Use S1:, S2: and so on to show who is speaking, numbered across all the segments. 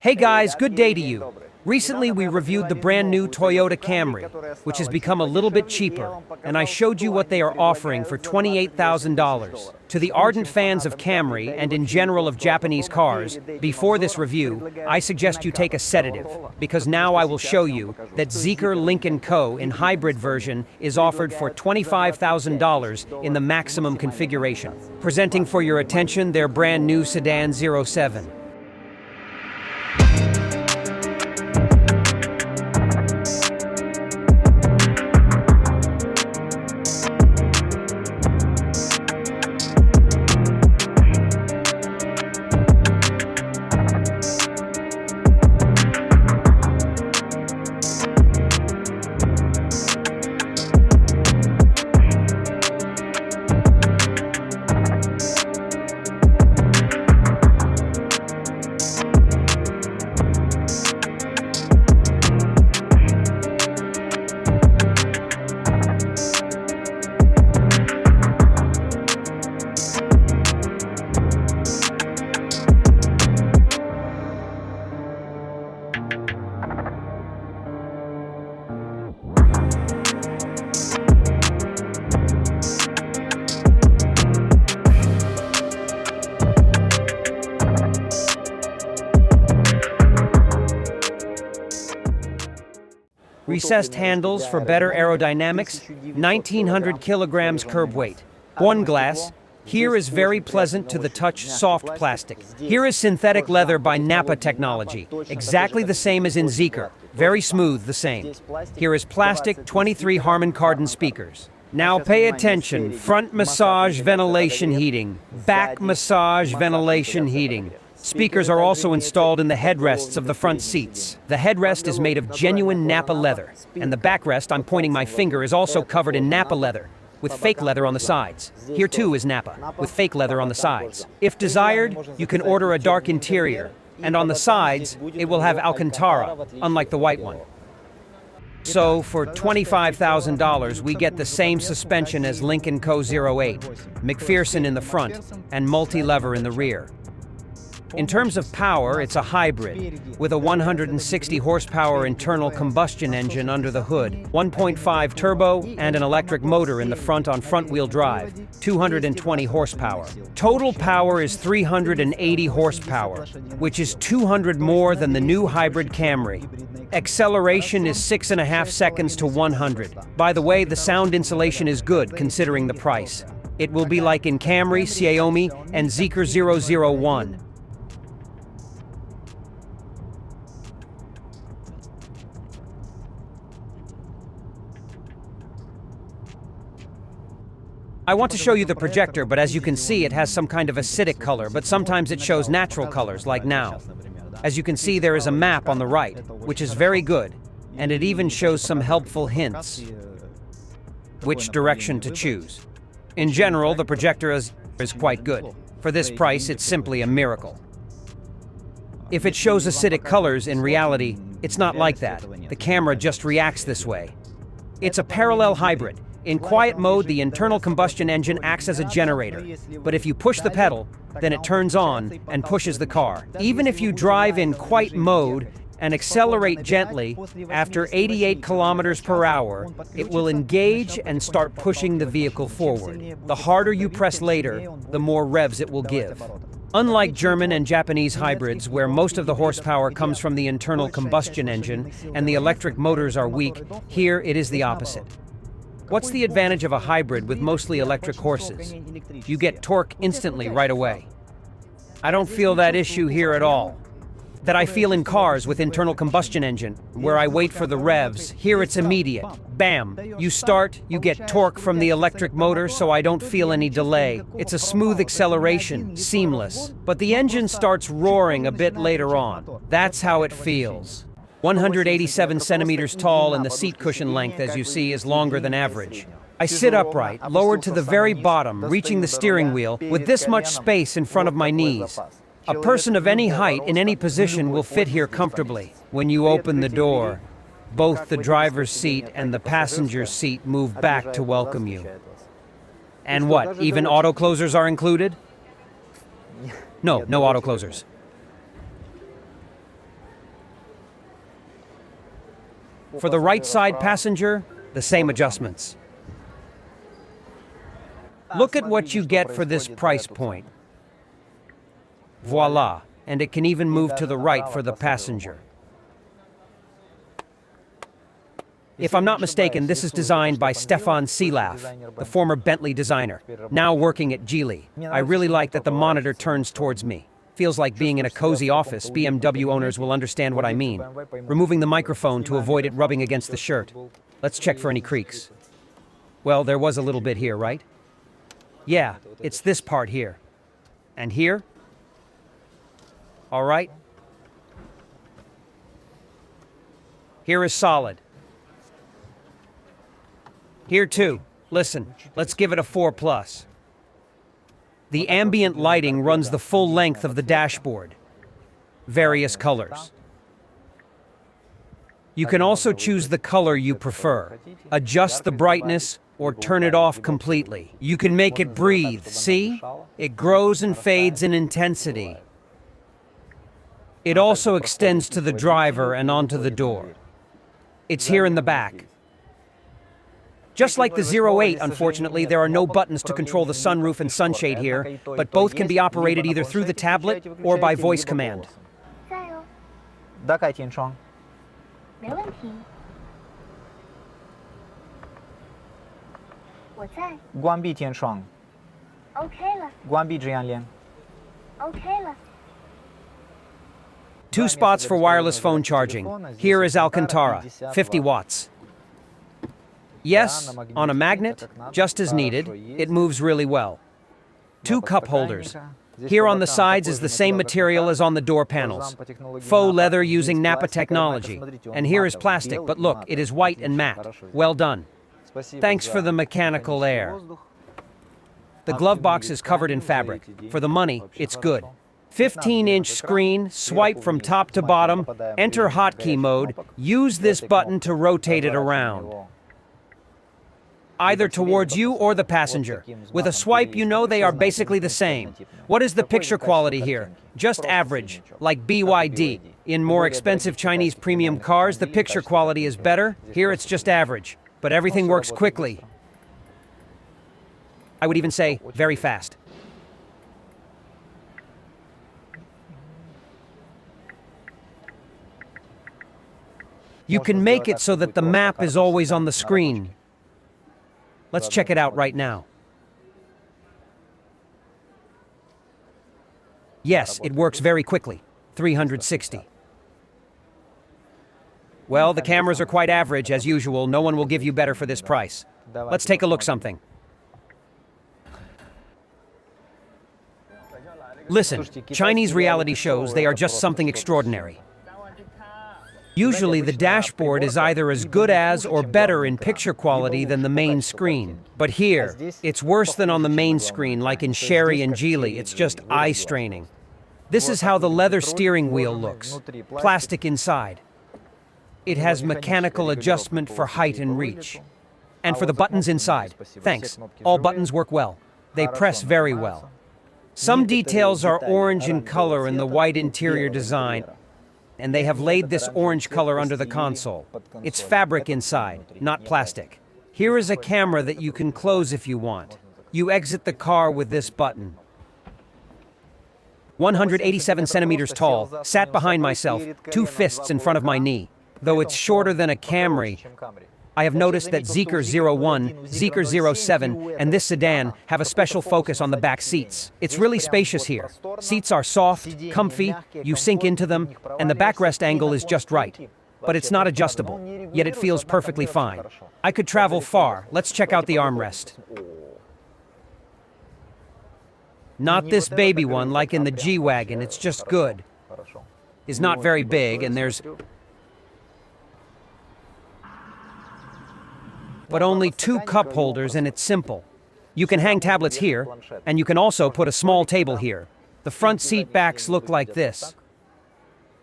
S1: Hey guys, good day to you. Recently we reviewed the brand new Toyota Camry, which has become a little bit cheaper, and I showed you what they are offering for $28,000. To the ardent fans of Camry and in general of Japanese cars, before this review, I suggest you take a sedative, because now I will show you that Zeekr Lynk&Co in hybrid version is offered for $25,000 in the maximum configuration. Presenting for your attention their brand new sedan 07. Recessed handles for better aerodynamics, 1,900 kilograms curb weight. One glass. Here is very pleasant to the touch soft plastic. Here is synthetic leather by Nappa technology, exactly the same as in Zeekr, very smooth the same. Here is plastic 23 Harman Kardon speakers. Now pay attention, front massage ventilation heating, back massage ventilation heating. Speakers are also installed in the headrests of the front seats. The headrest is made of genuine Nappa leather, and the backrest, I'm pointing my finger, is also covered in Nappa leather, with fake leather on the sides. Here too is Nappa, with fake leather on the sides. If desired, you can order a dark interior, and on the sides, it will have Alcantara, unlike the white one. So, for $25,000, we get the same suspension as Lynk&Co 08, McPherson in the front, and multi-lever in the rear. In terms of power, it's a hybrid, with a 160 horsepower internal combustion engine under the hood, 1.5 turbo, and an electric motor in the front on front-wheel drive, 220 horsepower. Total power is 380 horsepower, which is 200 more than the new hybrid Camry. Acceleration is 6.5 seconds to 100. By the way, the sound insulation is good considering the price. It will be like in Camry, Xiaomi, and Zeekr 001. I want to show you the projector, but as you can see, it has some kind of acidic color, but sometimes it shows natural colors, like now. As you can see, there is a map on the right, which is very good, and it even shows some helpful hints which direction to choose. In general, the projector is quite good. For this price, it's simply a miracle. If it shows acidic colors, in reality, it's not like that. The camera just reacts this way. It's a parallel hybrid. In quiet mode, the internal combustion engine acts as a generator, but if you push the pedal, then it turns on and pushes the car. Even if you drive in quiet mode and accelerate gently, after 88 kilometers per hour, it will engage and start pushing the vehicle forward. The harder you press later, the more revs it will give. Unlike German and Japanese hybrids, where most of the horsepower comes from the internal combustion engine and the electric motors are weak, here it is the opposite. What's the advantage of a hybrid with mostly electric horses? You get torque instantly right away. I don't feel that issue here at all. That I feel in cars with internal combustion engine, where I wait for the revs. Here it's immediate. Bam! You start, you get torque from the electric motor, so I don't feel any delay. It's a smooth acceleration, seamless. But the engine starts roaring a bit later on. That's how it feels. 187 centimeters tall, and the seat cushion length, as you see, is longer than average. I sit upright, lowered to the very bottom, reaching the steering wheel, with this much space in front of my knees. A person of any height in any position will fit here comfortably. When you open the door, both the driver's seat and the passenger's seat move back to welcome you. And what, even auto closers are included? No auto closers. For the right side passenger, the same adjustments. Look at what you get for this price point. Voila, and it can even move to the right for the passenger. If I'm not mistaken, this is designed by Stefan Silaf, the former Bentley designer, now working at Geely. I really like that the monitor turns towards me. Feels like being in a cozy office. BMW owners will understand what I mean. Removing the microphone to avoid it rubbing against the shirt. Let's check for any creaks. Well, there was a little bit here, right? Yeah, it's this part here. And here? All right. Here is solid. Here too. Listen, let's give it a 4+. The ambient lighting runs the full length of the dashboard. Various colors. You can also choose the color you prefer. Adjust the brightness or turn it off completely. You can make it breathe, see? It grows and fades in intensity. It also extends to the driver and onto the door. It's here in the back. Just like the 08, unfortunately, there are no buttons to control the sunroof and sunshade here, but both can be operated either through the tablet or by voice command. Two spots for wireless phone charging. Here is Alcantara, 50 watts. Yes, on a magnet, just as needed, it moves really well. Two cup holders. Here on the sides is the same material as on the door panels. Faux leather using Nappa technology. And here is plastic, but look, it is white and matte. Well done. Thanks for the mechanical air. The glove box is covered in fabric. For the money, it's good. 15-inch screen, swipe from top to bottom, enter hotkey mode, use this button to rotate it around. Either towards you or the passenger. With a swipe, you know they are basically the same. What is the picture quality here? Just average, like BYD. In more expensive Chinese premium cars, the picture quality is better. Here it's just average, but everything works quickly. I would even say very fast. You can make it so that the map is always on the screen. Let's check it out right now. Yes, it works very quickly. 360. Well, the cameras are quite average, as usual. No one will give you better for this price. Let's take a look something. Listen, Chinese reality shows, they are just something extraordinary. Usually the dashboard is either as good as or better in picture quality than the main screen. But here, it's worse than on the main screen, like in Sherry and Geely. It's just eye-straining. This is how the leather steering wheel looks. Plastic inside. It has mechanical adjustment for height and reach. And for the buttons inside, thanks. All buttons work well. They press very well. Some details are orange in color in the white interior design, and they have laid this orange color under the console. It's fabric inside, not plastic. Here is a camera that you can close if you want. You exit the car with this button. 187 centimeters tall, sat behind myself, 2 fists in front of my knee. Though it's shorter than a Camry, I have noticed that Zeekr 01, Zeekr 07, and this sedan have a special focus on the back seats. It's really spacious here. Seats are soft, comfy, you sink into them, and the backrest angle is just right. But it's not adjustable, yet it feels perfectly fine. I could travel far. Let's check out the armrest. Not this baby one like in the G-Wagon, it's just good. It's not very big, and there's but only 2 cup holders, and it's simple. You can hang tablets here, and you can also put a small table here. The front seat backs look like this.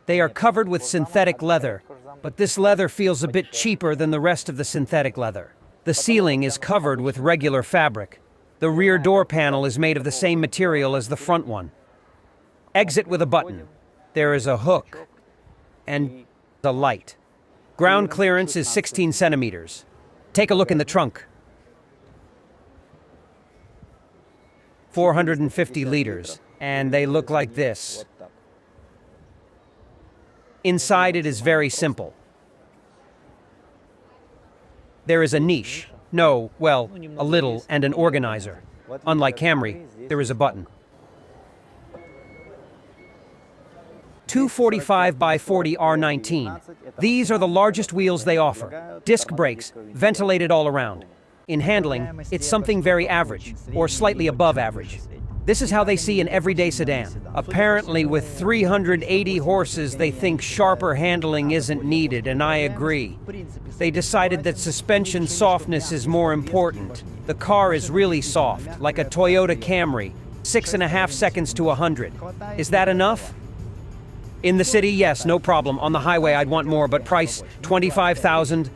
S1: They are covered with synthetic leather, but this leather feels a bit cheaper than the rest of the synthetic leather. The ceiling is covered with regular fabric. The rear door panel is made of the same material as the front one. Exit with a button. There is a hook and a light. Ground clearance is 16 centimeters. Take a look in the trunk. 450 liters, and they look like this. Inside it is very simple. There is a niche. No, well, a little, and an organizer. Unlike Camry, there is a button. 245 by 40 R19. These are the largest wheels they offer. Disc brakes, ventilated all around. In handling, it's something very average, or slightly above average. This is how they see an everyday sedan. Apparently, with 380 horses, they think sharper handling isn't needed, and I agree. They decided that suspension softness is more important. The car is really soft, like a Toyota Camry, 6.5 seconds to 100. Is that enough? In the city, yes, no problem. On the highway, I'd want more, but price $25,000.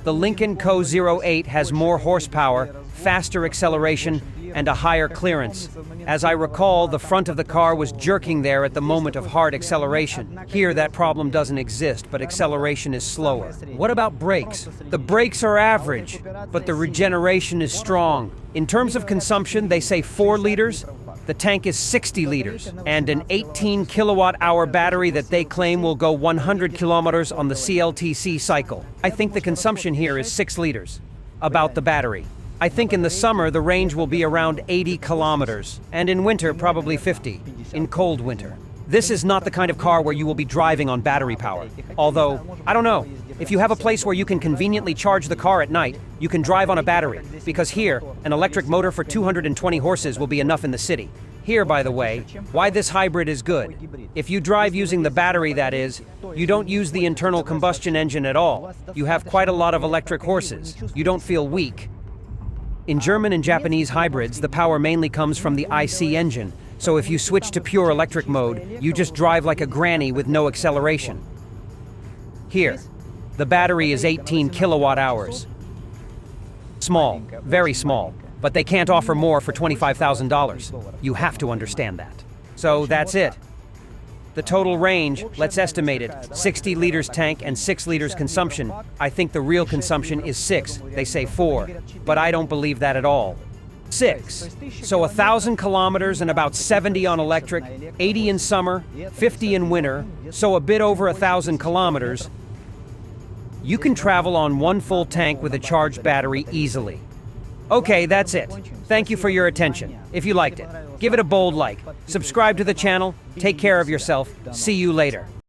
S1: The Lynk&Co 08 has more horsepower, faster acceleration, and a higher clearance. As I recall, the front of the car was jerking there at the moment of hard acceleration. Here, that problem doesn't exist, but acceleration is slower. What about brakes? The brakes are average, but the regeneration is strong. In terms of consumption, they say 4 liters. The tank is 60 liters, and an 18 kilowatt-hour battery that they claim will go 100 kilometers on the CLTC cycle. I think the consumption here is 6 liters. About the battery. I think in the summer the range will be around 80 kilometers, and in winter probably 50, in cold winter. This is not the kind of car where you will be driving on battery power. Although, I don't know, if you have a place where you can conveniently charge the car at night, you can drive on a battery, because here, an electric motor for 220 horses will be enough in the city. Here, by the way, why this hybrid is good. If you drive using the battery, that is, you don't use the internal combustion engine at all. You have quite a lot of electric horses. You don't feel weak. In German and Japanese hybrids, the power mainly comes from the IC engine, so if you switch to pure electric mode, you just drive like a granny with no acceleration. Here, the battery is 18 kilowatt hours. Small, very small, but they can't offer more for $25,000. You have to understand that. So that's it. The total range, let's estimate it, 60 liters tank and 6 liters consumption. I think the real consumption is 6, they say 4, but I don't believe that at all. 6. So 1,000 kilometers and about 70 on electric, 80 in summer, 50 in winter, so a bit over 1,000 kilometers. You can travel on one full tank with a charged battery easily. Okay, that's it. Thank you for your attention. If you liked it, give it a bold like. Subscribe to the channel. Take care of yourself. See you later.